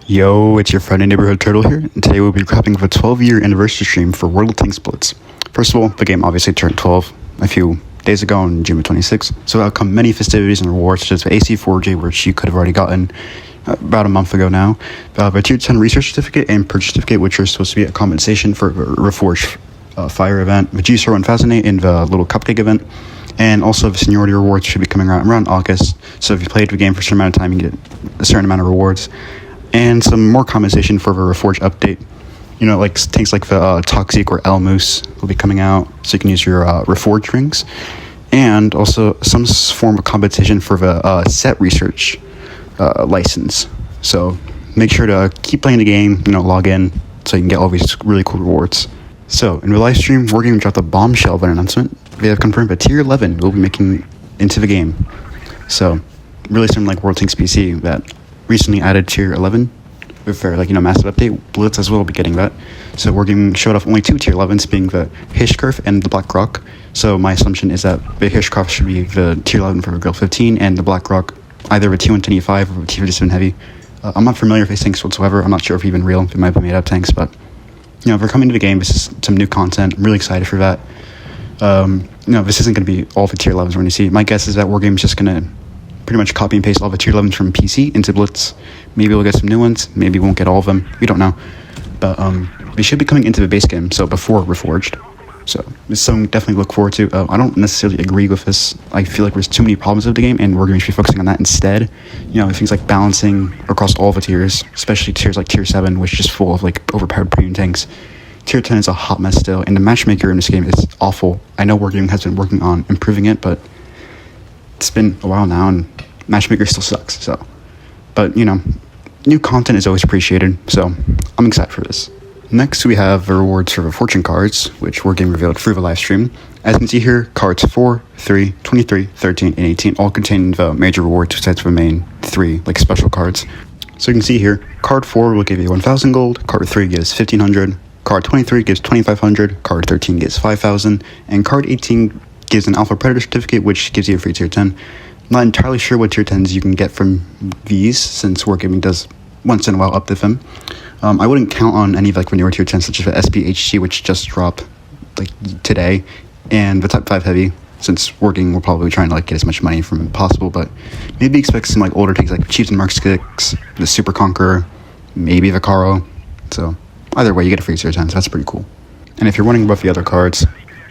Yo, it's your friendly neighborhood turtle here, and today we'll be wrapping up a 12-year anniversary stream for World of Tanks Blitz. First of all, the game obviously turned 12 a few days ago on June 26th, so out come many festivities and rewards such as the AC4J, which you could have already gotten about a month ago now, a Tier 10 Research Certificate and Purchase Certificate, which are supposed to be a compensation for a Reforged Fire event, the G-Star and Fascinate, and the little Cupcake event, and also the Seniority Rewards should be coming around August, so if you played the game for a certain amount of time, you get a certain amount of rewards. And some more compensation for the Reforged update. You know, like tanks like the Toxic or El Moose will be coming out, so you can use your Reforged rings. And also some form of compensation for the set research license. So make sure to keep playing the game, log in, so you can get all these really cool rewards. So in the live stream, we're going to drop the bombshell of an announcement. They have confirmed that Tier 11 will be making into the game. So really something like World Tanks PC that recently added Tier 11 with their massive update. Blitz as well will be getting that. So we're getting showed off only two Tier 11s, being the Hishcurve and the Black Rock. So my assumption is that the Hishcurve should be the Tier 11 for Grill 15, and the Black Rock either a T125 or a T57 Heavy. I'm not familiar with these tanks whatsoever. I'm not sure if they're even real. They might be made up tanks, but if they're coming to the game, this is some new content. I'm really excited for that. This isn't going to be all the Tier 11s we're going to see. My guess is that Wargame's just going to pretty much copy and paste all the Tier 11s from PC into Blitz. Maybe we'll get some new ones. Maybe we won't get all of them. We don't know. But they should be coming into the base game, so before Reforged. So this is something definitely look forward to. I don't necessarily agree with this. I feel like there's too many problems with the game, and we're going to be focusing on that instead. Things like balancing across all the tiers, especially tiers like Tier 7, which is just full of overpowered premium tanks. Tier 10 is a hot mess still, and the matchmaker in this game is awful. I know Wargame has been working on improving it, but it's been a while now, and matchmaker still sucks. So, but new content is always appreciated. So I'm excited for this. Next, we have the rewards for the fortune cards, which Wargame revealed through the live stream. As you can see here, cards 4, 3, 23, 13, and 18 all contain the major rewards besides the main 3 special cards. So you can see here, card 4 will give you 1,000 gold, card 3 gives 1,500, card 23 gives 2,500, card 13 gives 5,000, and card 18 gives an Alpha Predator certificate, which gives you a free Tier 10. Not entirely sure what Tier 10s you can get from these, since Wargaming does once in a while update them. I wouldn't count on any of the newer Tier 10s, such as the SPHC, which just dropped today, and the Type 5 Heavy, since Wargaming will probably try and get as much money from it possible, but maybe expect some older tanks like Chiefs and Mark 6, the Super Conqueror, maybe the Caro. So either way, you get a free Tier 10, so that's pretty cool. And if you're wondering about the other cards,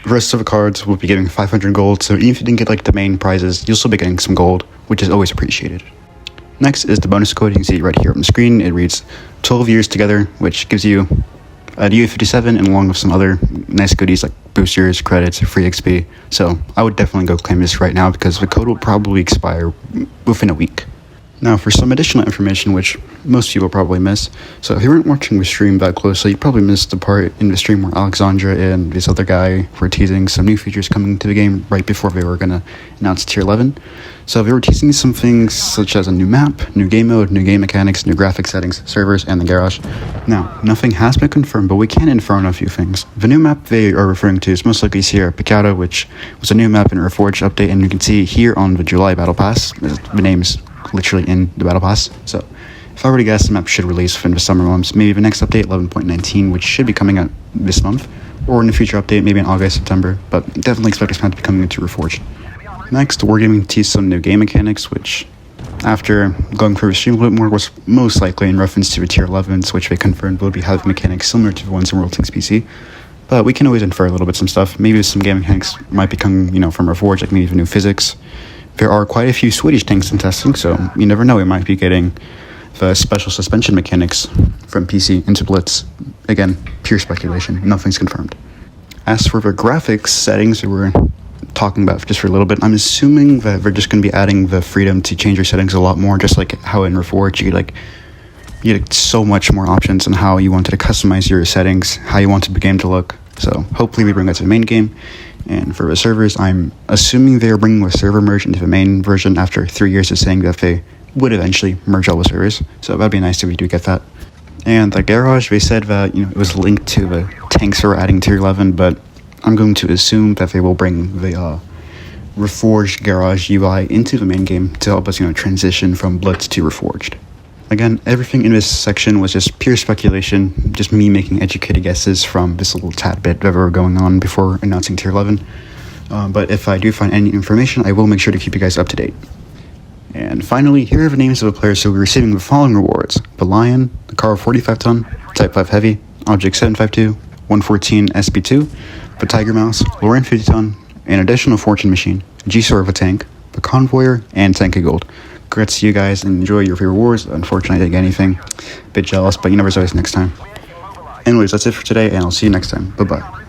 the rest of the cards will be giving 500 gold, so even if you didn't get the main prizes, you'll still be getting some gold, which is always appreciated. Next is the bonus code. You can see it right here on the screen. It reads 12 years together, which gives you a U57 and along with some other nice goodies like boosters, credits, free XP. So I would definitely go claim this right now because the code will probably expire within a week. Now for some additional information, which most people probably miss. So if you weren't watching the stream that closely, you probably missed the part in the stream where Alexandra and this other guy were teasing some new features coming to the game right before they were going to announce Tier 11. So they were teasing some things such as a new map, new game mode, new game mechanics, new graphics settings, servers, and the garage. Now, nothing has been confirmed, but we can infer on a few things. The new map they are referring to is most likely Sierra Picada, which was a new map in a Reforged update, and you can see here on the July Battle Pass, the name's literally in the Battle Pass. So if I were to guess, the map should release within the summer months, maybe the next update, 11.19, which should be coming out this month, or in the future update, maybe in August, September, but definitely expect this map to be coming into Reforged. Next, Wargaming teased some new game mechanics, which, after going through the stream a little bit more, was most likely in reference to the Tier 11s, which they confirmed will be having mechanics similar to the ones in World Tanks PC. But we can always infer a little bit some stuff. Maybe some game mechanics might be coming, from Reforged, like maybe the new physics. There are quite a few Swedish tanks in testing, so you never know, we might be getting the special suspension mechanics from PC into Blitz. Again, pure speculation, nothing's confirmed. As for the graphics settings that we're talking about just for a little bit, I'm assuming that they're just going to be adding the freedom to change your settings a lot more, just like how in Reforged you get so much more options on how you wanted to customize your settings, how you wanted the game to look. So hopefully we bring that to the main game. And for the servers, I'm assuming they're bringing the server merge into the main version after 3 years of saying that they would eventually merge all the servers. So that'd be nice if we do get that. And the garage, they said that it was linked to the tanks that were adding Tier 11, but I'm going to assume that they will bring the Reforged Garage UI into the main game to help us, transition from Blitz to Reforged. Again, everything in this section was just pure speculation, just me making educated guesses from this little tad bit of whatever going on before announcing Tier 11. But if I do find any information, I will make sure to keep you guys up to date. And finally, here are the names of the players who will be receiving the following rewards: the Lion, the Carl 45-ton, Type 5 Heavy, Object 752, 114 SP2, the Tiger Mouse, Lauren 50-ton, an additional Fortune Machine, G-Sword of a Tank, the Convoyer, and Tanky Gold. Congrats to you guys and enjoy your free rewards. Unfortunately, I didn't get anything. A bit jealous, but you never know, next time. Anyways, that's it for today, and I'll see you next time. Bye-bye.